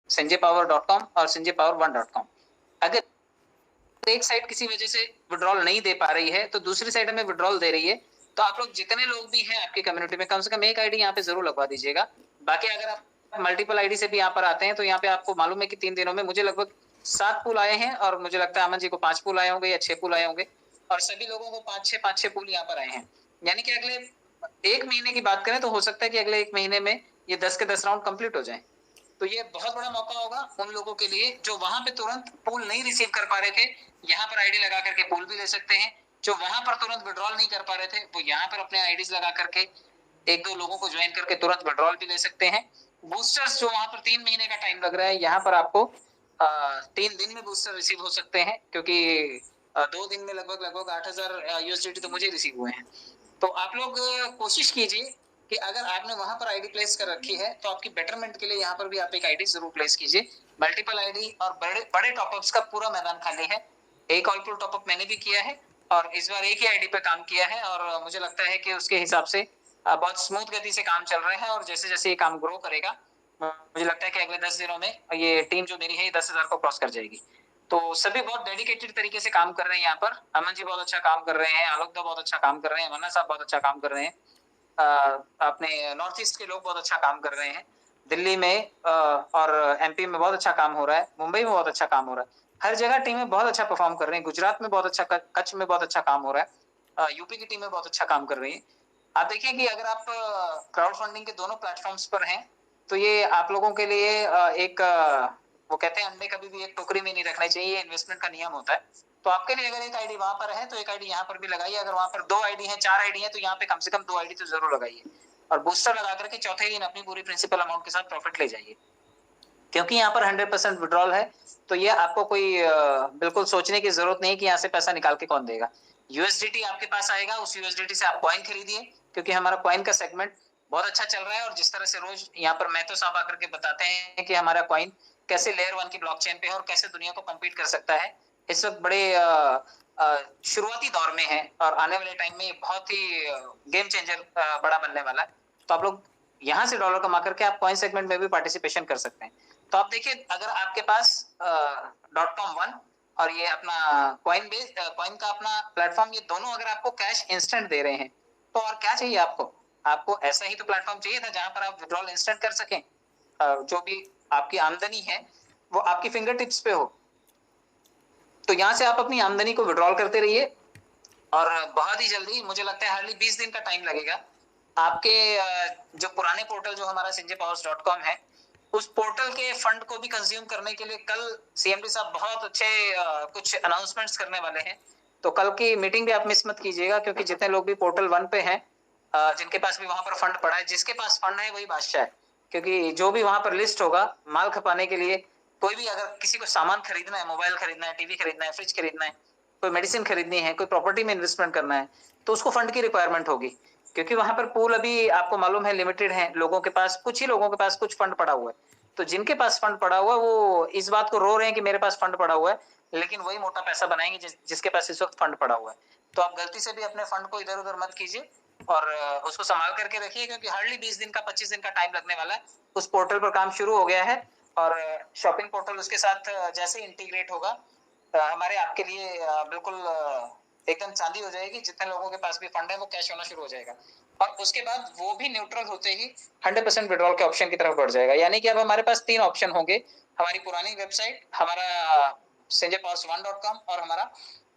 sanjaypower.com और sanjaypower1.com। अगर एक साइड किसी वजह से विड्रॉल नहीं दे पा रही है तो दूसरी साइड हमें विड्रॉल दे रही है, तो आप लोग जितने लोग भी हैं आपकी कम्युनिटी में कम से कम एक आईडी यहाँ पे जरूर लगवा दीजिएगा। बाकी अगर आप मल्टीपल आईडी से भी यहाँ पर आते हैं तो यहाँ पे आपको मालूम है कि 3 दिनों में मुझे लगभग 7 पुल आए हैं और मुझे लगता है अमन जी को 5 पुल आए होंगे या 6 पुल आए होंगे और सभी लोगों को 5-6 पुल यहाँ पर आए हैं। यानी कि अगले 1 महीने की बात करें तो हो सकता है कि अगले 1 महीने में ये 10 के 10 राउंड कंप्लीट हो जाए। तो ये बहुत बड़ा मौका होगा उन लोगों के लिए जो वहां पे तुरंत पूल नहीं रिसीव कर पा रहे थे, यहाँ पर आईडी लगा करके पूल भी ले सकते हैं। जो वहां पर तुरंत विड्रॉल नहीं कर पा रहे थे वो यहाँ पर अपने आईडीज लगा करके 1-2 लोगों को ज्वाइन करके तुरंत विड्रॉल भी ले सकते हैं। बूस्टर्स जो वहां पर 3 महीने का टाइम लग रहा है, यहाँ पर आपको 3 दिन में बूस्टर रिसीव हो सकते हैं, क्योंकि 2 दिन में लगभग लगभग 8,000 यूएसडीटी तो मुझे रिसीव हुए हैं। तो आप लोग कोशिश कीजिए कि अगर आपने वहां पर आईडी प्लेस कर रखी है तो आपकी बेटरमेंट के लिए यहाँ पर भी आप एक आईडी जरूर प्लेस कीजिए। मल्टीपल आईडी और बड़े बड़े टॉपअप्स का पूरा मैदान खाली है। एक ऑल पुल टॉपअप मैंने भी किया है और इस बार एक ही आईडी पे काम किया है और मुझे लगता है कि उसके हिसाब से बहुत स्मूथ गति से काम चल रहा है और जैसे जैसे ये काम ग्रो करेगा मुझे लगता है कि अगले 10 दिनों में ये टीम जो मेरी है 10,000 को क्रॉस कर जाएगी। तो सभी बहुत डेडिकेटेड तरीके से काम कर रहे हैं यहाँ पर। अमन जी बहुत अच्छा काम कर रहे हैं, आलोक दा बहुत अच्छा काम कर रहे हैं, मन्ना साहब बहुत अच्छा काम कर रहे हैं, अपने नॉर्थ ईस्ट के लोग बहुत अच्छा काम कर रहे हैं। दिल्ली में और एमपी में बहुत अच्छा काम हो रहा है, मुंबई में बहुत अच्छा काम हो रहा है। हर जगह टीमें बहुत अच्छा परफॉर्म कर रही हैं। गुजरात में बहुत अच्छा, कच्छ में बहुत अच्छा काम हो रहा है, यूपी की टीमें बहुत अच्छा काम कर रही हैं। आप देखिए कि अगर आप क्राउड फंडिंग के दोनों प्लेटफॉर्म्स पर हैं तो ये आप लोगों के लिए एक वो कहते हैं अंडे कभी भी एक टोकरी में नहीं रखना चाहिए, इन्वेस्टमेंट का नियम होता है। तो आपके लिए अगर एक आईडी वहां पर है तो एक आईडी यहाँ पर भी लगाइए। अगर वहां पर 2 आईडी है, 4 आईडी है तो यहाँ पे कम से कम 2 आईडी तो जरूर लगाइए और बूस्टर लगा करके चौथे दिन अपनी पूरी प्रिंसिपल अमाउंट के साथ प्रॉफिट ले जाइए, क्योंकि यहाँ पर 100% विड्रॉल है। तो ये आपको कोई बिल्कुल सोचने की जरूरत नहीं कि यहाँ से पैसा निकाल के कौन देगा। यूएसडीटी आपके पास आएगा, उस यूएसडीटी से आप कॉइन खरीदिए, क्योंकि हमारा कॉइन का सेगमेंट बहुत अच्छा चल रहा है और जिस तरह से रोज यहाँ पर महतो साहब आकर के बताते हैं कि हमारा कॉइन कैसे लेयर 1 की ब्लॉकचेन पे है और कैसे दुनिया को कम्पीट कर सकता है। इस वक्त बड़े शुरुआती दौर में है और आने वाले टाइम में बहुत ही गेम चेंजर बड़ा बनने वाला है। तो आप लोग यहाँ से डॉलर कमा करके आप कॉइन सेगमेंट में भी पार्टिसिपेशन कर सकते हैं। तो आप देखिए अगर आपके पास .com1 और ये अपना कॉइन बेस कॉइन का अपना प्लेटफॉर्म, ये दोनों अगर आपको कैश इंस्टेंट दे रहे हैं तो और क्या चाहिए आपको। आपको ऐसा ही तो प्लेटफॉर्म चाहिए था जहां पर आप विड्रॉल इंस्टेंट कर सकें। जो भी आपकी आमदनी है वो आपकी फिंगर टिप्स पे हो। तो यहाँ से आप अपनी आमदनी को विड्रॉल करते रहिए और बहुत ही जल्दी, मुझे लगता है हार्डली 20 दिन का टाइम लगेगा, आपके जो पुराने पोर्टल जो हमारा sanjaypowers.com है उस पोर्टल के फंड को भी कंज्यूम करने के लिए कल सीएमडी साहब बहुत अच्छे कुछ अनाउंसमेंट्स करने वाले हैं। तो कल की मीटिंग भी आप मिस मत कीजिएगा, क्योंकि जितने लोग भी पोर्टल 1 पे हैं, जिनके पास भी वहां पर फंड पड़ा है, जिसके पास फंड है वही बादशाह है। क्योंकि जो भी वहां पर लिस्ट होगा माल खपाने के लिए, कोई भी अगर किसी को सामान खरीदना है, मोबाइल खरीदना है, टीवी खरीदना है, फ्रिज खरीदना है, कोई मेडिसिन खरीदनी है, कोई प्रॉपर्टी में इन्वेस्टमेंट करना है, तो उसको फंड की रिक्वायरमेंट होगी। क्योंकि वहां पर पूल अभी आपको मालूम है लिमिटेड है, लोगों के पास, कुछ ही लोगों के पास कुछ फंड पड़ा हुआ है। तो जिनके पास फंड पड़ा हुआ है वो इस बात को रो रहे हैं कि मेरे पास फंड पड़ा हुआ है, लेकिन वही मोटा पैसा बनाएंगे जिसके पास इस वक्त फंड पड़ा हुआ है। तो आप गलती से भी अपने फंड को इधर उधर मत कीजिए और उसको संभाल करके रखिए, क्योंकि हार्डली 20 दिन का 25 दिन का टाइम लगने वाला है। उस पोर्टल पर काम शुरू हो गया है और शॉपिंग पोर्टल उसके साथ जैसे इंटीग्रेट होगा हमारे आपके लिए बिल्कुल एकदम चांदी हो जाएगी। जितने लोगों के पास भी फंड है वो कैश होना शुरू हो जाएगा और उसके बाद वो भी न्यूट्रल होते ही 100% विड्रॉल के ऑप्शन की तरफ बढ़ जाएगा। यानी कि अब हमारे पास 3 ऑप्शन होंगे, हमारी पुरानी वेबसाइट, हमारा sanjaypowers1.com और हमारा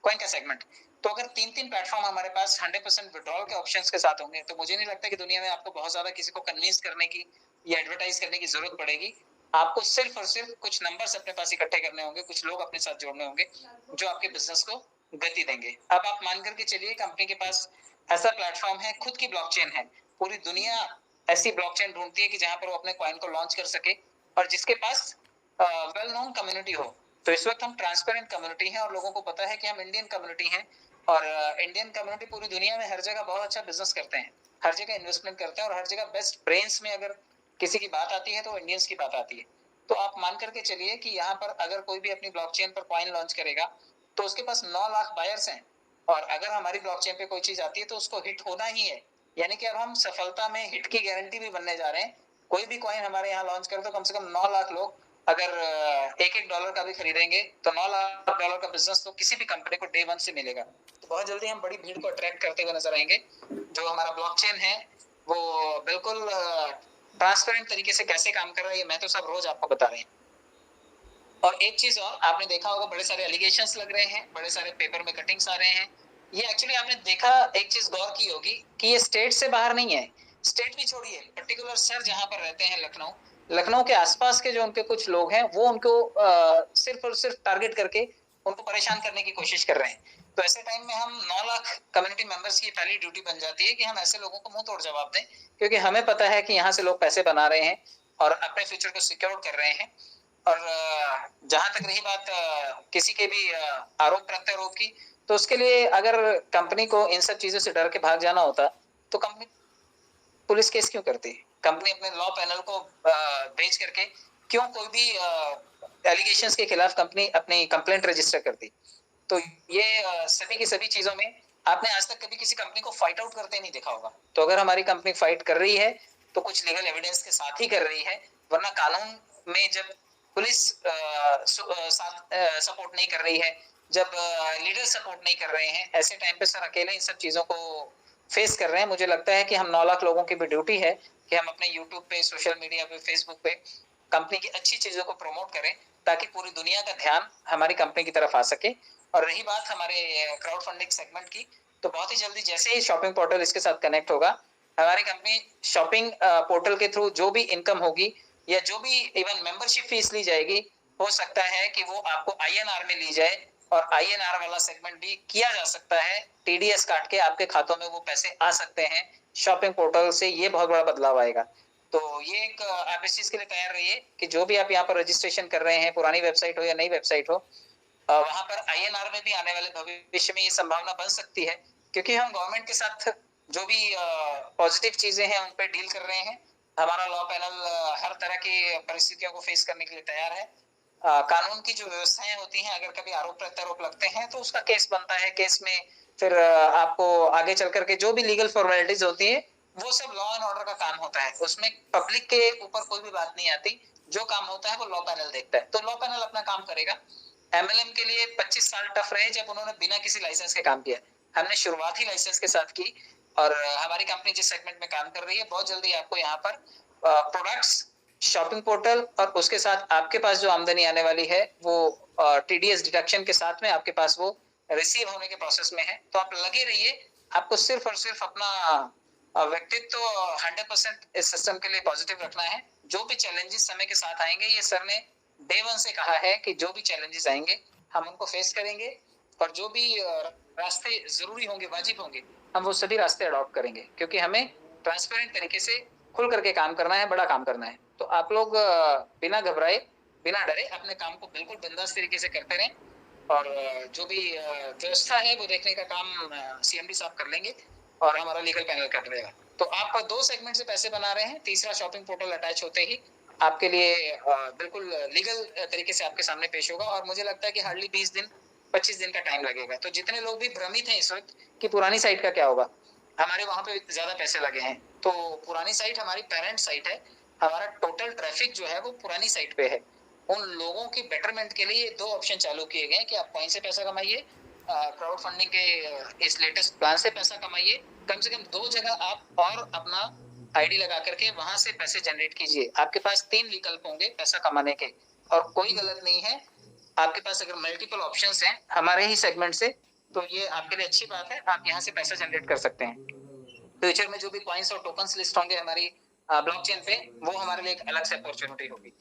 कॉइन का सेगमेंट। तो अगर 3 प्लेटफॉर्म हमारे पास 100% विड्रॉल के ऑप्शंस के साथ होंगे तो मुझे नहीं लगता कि दुनिया में आपको बहुत ज्यादा किसी को कन्विंस करने की या एडवर्टाइज करने की जरूरत पड़ेगी। आपको सिर्फ और सिर्फ कुछ नंबर्स अपने पास इकट्ठे करने होंगे, कुछ लोग अपने साथ जोड़ने होंगे जो आपके बिजनेस को गति देंगे। अब आप मान करके चलिए कंपनी के पास ऐसा प्लेटफॉर्म है, खुद की ब्लॉकचेन है, पूरी दुनिया ऐसी ब्लॉकचेन ढूंढती है कि जहां पर वो अपने कॉइन को लॉन्च कर सके और जिसके पास वेल नोन कम्युनिटी हो। तो इस वक्त हम ट्रांसपेरेंट कम्युनिटी हैं और लोगों को पता है कि हम इंडियन कम्युनिटी हैं और इंडियन कम्युनिटी पूरी दुनिया में हर जगह बहुत अच्छा बिजनेस करते हैं, हर जगह इन्वेस्टमेंट करते हैं और हर जगह बेस्ट ब्रेन्स में अगर किसी की बात आती है तो इंडियंस की बात आती है। तो आप मान करके चलिए कि यहाँ पर अगर कोई भी अपनी ब्लॉकचेन पर कॉइन लॉन्च करेगा तो उसके पास 9 लाख बायर्स हैं और अगर हमारी ब्लॉकचेन पे कोई चीज आती है तो उसको हिट होना ही है। यानी कि अब हम सफलता में हिट की गारंटी भी बनने जा रहे हैं। कोई भी कॉइन हमारे यहाँ लॉन्च करे तो कम से कम 9 लाख लोग अगर $1 का भी खरीदेंगे तो $9 लाख का बिजनेस तो किसी भी कंपनी को डे 1 से मिलेगा। तो बहुत जल्दी हम बड़ी भीड़ को अट्रैक्ट करते हुए नजर आएंगे। जो हमारा ब्लॉकचेन है वो बिल्कुल ट्रांसपेरेंट तरीके से कैसे काम कर रहा है, ये मैं तो सब रोज आपको बता रहे हैं। और एक चीज और आपने देखा होगा, बड़े सारे एलिगेशंस लग रहे हैं, बड़े सारे पेपर में कटिंग्स आ रहे हैं। ये एक्चुअली आपने देखा, एक चीज गौर की होगी कि ये स्टेट से बाहर नहीं है। स्टेट भी छोड़िए, पर्टिकुलर सर जहां पर रहते हैं लखनऊ के आसपास के जो उनके कुछ लोग हैं वो उनको सिर्फ और सिर्फ टारगेट करके उनको परेशान करने की कोशिश कर रहे हैं। तो ऐसे टाइम में हम 9 लाख कम्युनिटी मेंबर्स की पहली ड्यूटी बन जाती है कि हम ऐसे लोगों को मुंह तोड़ जवाब दें, क्योंकि हमें पता है कि यहाँ से लोग पैसे बना रहे हैं और अपने फ्यूचर को सिक्योर कर रहे हैं। और जहां तक रही बात किसी के भी आरोप प्रत्यारोप की, तो उसके लिए अगर कंपनी को इन सब चीजों से डर के भाग जाना होता तो कंपनी पुलिस केस क्यों करती? कंपनी अपने लॉ पैनल को भेज करके क्यों कोई भी एलिगेशंस के खिलाफ कंपनी अपनी कंप्लेंट रजिस्टर करती? तो ये सभी की सभी चीजों में आपने आज तक कभी किसी कंपनी को फाइट आउट करते नहीं देखा होगा। तो अगर हमारी कंपनी फाइट कर रही है तो कुछ लीगल एविडेंस के साथ ही कर रही है, वरना कानून में जब पुलिस सपोर्ट नहीं कर रही है, जब लीडर सपोर्ट नहीं कर रहे हैं, ऐसे टाइम पे सर अकेले इन सब चीजों को फेस कर रहे हैं। मुझे लगता है कि हम 9 लाख लोगों की भी ड्यूटी है कि हम अपने यूट्यूब पे, सोशल मीडिया पे, फेसबुक पे कंपनी की अच्छी चीजों को प्रमोट करें ताकि पूरी दुनिया का ध्यान हमारी कंपनी की तरफ आ सके। और रही बात हमारे क्राउड फंडिंग सेगमेंट की, तो बहुत ही जल्दी जैसे ही शॉपिंग पोर्टल इसके साथ कनेक्ट होगा, हमारी कंपनी शॉपिंग पोर्टल के थ्रू जो भी इनकम होगी या जो भी इवन मेंबरशिप फीस ली जाएगी, हो सकता है कि वो आपको आईएनआर में ली जाए और आईएनआर वाला सेगमेंट भी किया जा सकता है। टीडीएस काट के आपके खातों में वो पैसे आ सकते हैं शॉपिंग पोर्टल से। ये बहुत बड़ा बदलाव आएगा। तो ये एक आप इस चीज के लिए तैयार रहिए कि जो भी आप यहाँ पर रजिस्ट्रेशन कर रहे हैं, पुरानी वेबसाइट हो या नई वेबसाइट हो, वहां पर आईएनआर में भी आने वाले भविष्य में ये संभावना बन सकती है, क्योंकि हम गवर्नमेंट के साथ जो भी पॉजिटिव चीजें हैं उन पर डील कर रहे हैं। हमारा लॉ पैनल हर तरह की परिस्थितियों को फेस करने के लिए तैयार है। कानून की जो व्यवस्थाएं होती हैं, अगर कभी आरोप प्रत्यारोप लगते हैं तो उसका केस बनता है। केस में फिर आपको आगे चल करके जो भी लीगल फॉर्मेलिटीज होती है वो सब लॉ एंड ऑर्डर का काम होता है। उसमें पब्लिक के ऊपर कोई भी बात नहीं आती। जो काम होता है वो लॉ पैनल देखता है। तो लॉ पैनल अपना काम करेगा। एमएलएम के लिए 25 साल टफ रहे जब उन्होंने बिना किसी लाइसेंस के काम किया। हमने शुरुआत ही लाइसेंस के साथ की। और हमारी कंपनी जिस सेगमेंट में काम कर रही है, बहुत जल्दी आपको यहाँ पर प्रोडक्ट्स, शॉपिंग पोर्टल और उसके साथ आपके पास जो आमदनी आने वाली है वो टीडीएस डिडक्शन के साथ में आपके पास वो रिसीव होने के प्रोसेस में है। तो आप लगे रहिए। आपको सिर्फ और सिर्फ अपना व्यक्तित्व 100% इस सिस्टम के लिए पॉजिटिव रखना है। जो भी चैलेंजेस समय के साथ आएंगे, ये सर ने डे 1 से कहा है कि जो भी चैलेंजेस आएंगे हम उनको फेस करेंगे, और जो भी रास्ते जरूरी होंगे, वाजिब होंगे, हम वो सभी रास्ते अडॉप्ट करेंगे, क्योंकि हमें ट्रांसपेरेंट तरीके से खुल करके काम करना है, बड़ा काम करना है। तो आप लोग बिना घबराए, बिना डरे अपने काम को बिल्कुल बिंदास तरीके से करते रहें। और जो भी व्यवस्था है वो देखने का काम सीएमडी साहब कर लेंगे और हमारा लीगल पैनल कर लेगा। तो आप 2 सेगमेंट से पैसे बना रहे हैं, तीसरा शॉपिंग पोर्टल अटैच होते ही आपके लिए बिल्कुल लीगल तरीके से आपके सामने पेश होगा। और मुझे लगता है कि हार्डली 20 दिन 25 दिन का टाइम लगेगा। तो जितने लोग भी भ्रमित हैं इस वक्त कि पुरानी साइट का क्या होगा, हमारे वहां पे ज्यादा पैसे लगे हैं, तो पुरानी साइट हमारी पेरेंट साइट है। हमारा टोटल ट्रैफिक जो है वो पुरानी साइट पे है। उन लोगों की बेटरमेंट के लिए 2 ऑप्शन चालू किए गए कि आप कहीं से पैसा कमाइए, क्राउड फंडिंग के इस लेटेस्ट प्लान से पैसा कमाइए। कम से कम 2 जगह आप और अपना आईडी लगा करके वहां से पैसे जनरेट कीजिए। आपके पास 3 विकल्प होंगे पैसा कमाने के, और कोई गलत नहीं है। आपके पास अगर मल्टीपल ऑप्शंस हैं हमारे ही सेगमेंट से, तो ये आपके लिए अच्छी बात है। आप यहाँ से पैसा जनरेट कर सकते हैं। फ्यूचर में जो भी कॉइन्स और टोकन्स लिस्ट होंगे हमारी ब्लॉकचेन पे, वो हमारे लिए एक अलग से अपॉर्चुनिटी होगी।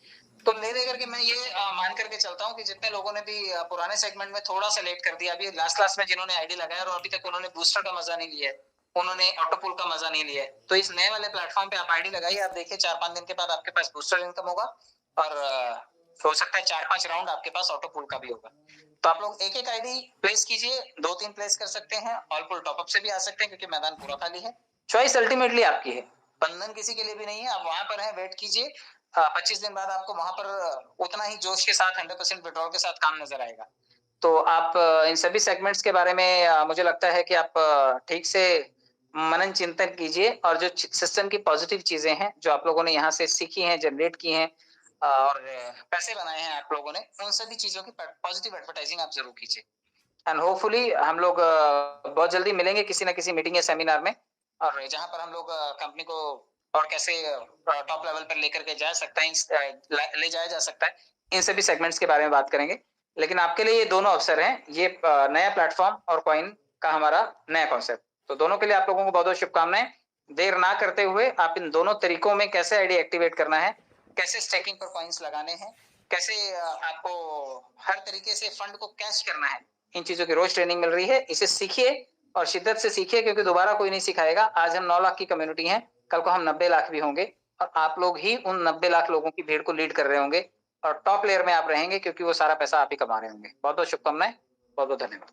तो ले लेकर के मैं ये मान करके चलता हूँ कि जितने लोगों ने भी पुराने सेगमेंट में थोड़ा सा लेट कर दिया, अभी लास्ट क्लास में जिन्होंने आईडी लगाया और अभी तक उन्होंने बूस्टर का मजा नहीं लिया है, उन्होंने ऑटोपुल का मजा नहीं लिया है, तो इस नए वाले प्लेटफॉर्म पे आप आईडी लगाइए। आप देखिए 4-5 दिन के बाद आपके पास बूस्टर इनकम होगा, और हो सकता है 4-5 राउंड आपके पास ऑटोपुल का भी होगा। तो आप लोग एक-एक आईडी प्लेस कीजिए, 2-3 प्लेस कर सकते हैं, ऑल पुल टॉपअप से भी आ सकते हैं क्योंकि मैदान पूरा खाली है। चॉइस अल्टीमेटली आपकी है, बंधन किसी के लिए भी नहीं है। आप वहां पर हैं, वेट कीजिए। 25 दिन बाद आपको वहां पर उतना ही जोश के साथ 100% विड्रॉल के साथ काम नजर आएगा। तो आप इन सभी सेगमेंट्स के बारे में मुझे लगता है कि आप ठीक से मनन चिंतन कीजिए, और जो सिस्टम की पॉजिटिव चीजें हैं जो आप लोगों ने यहाँ से सीखी हैं, जनरेट की हैं, और पैसे बनाए हैं आप लोगों ने, उन सभी चीजों की पॉजिटिव एडवर्टाइजिंग आप जरूर कीजिए। एंड होपफुली हम लोग बहुत जल्दी मिलेंगे किसी ना किसी मीटिंग या सेमिनार में, और जहां पर हम लोग कंपनी को और कैसे टॉप लेवल पर लेकर के जा सकता है, ले जाया जा सकता है, इन सभी सेगमेंट्स के बारे में बात करेंगे। लेकिन आपके लिए ये दोनों अवसर हैं, ये नया प्लेटफॉर्म और कॉइन का हमारा नया कॉन्सेप्ट, तो दोनों के लिए आप लोगों को बहुत बहुत शुभकामनाएं। देर ना करते हुए आप इन दोनों तरीकों में कैसे आईडी एक्टिवेट करना है, कैसे स्टेकिंग पर कॉइन्स लगाने हैं, कैसे आपको हर तरीके से फंड को कैश करना है, इन चीजों की रोज ट्रेनिंग मिल रही है। इसे सीखिए और शिद्दत से सीखिए, क्योंकि दोबारा कोई नहीं सिखाएगा। आज हम 9 लाख की कम्युनिटी हैं, कल को हम 90 लाख भी होंगे, और आप लोग ही उन 90 लाख लोगों की भीड़ को लीड कर रहे होंगे, और टॉप लेयर में आप रहेंगे, क्योंकि वो सारा पैसा आप ही कमा रहे होंगे। बहुत बहुत शुभकामनाएं, बहुत बहुत धन्यवाद।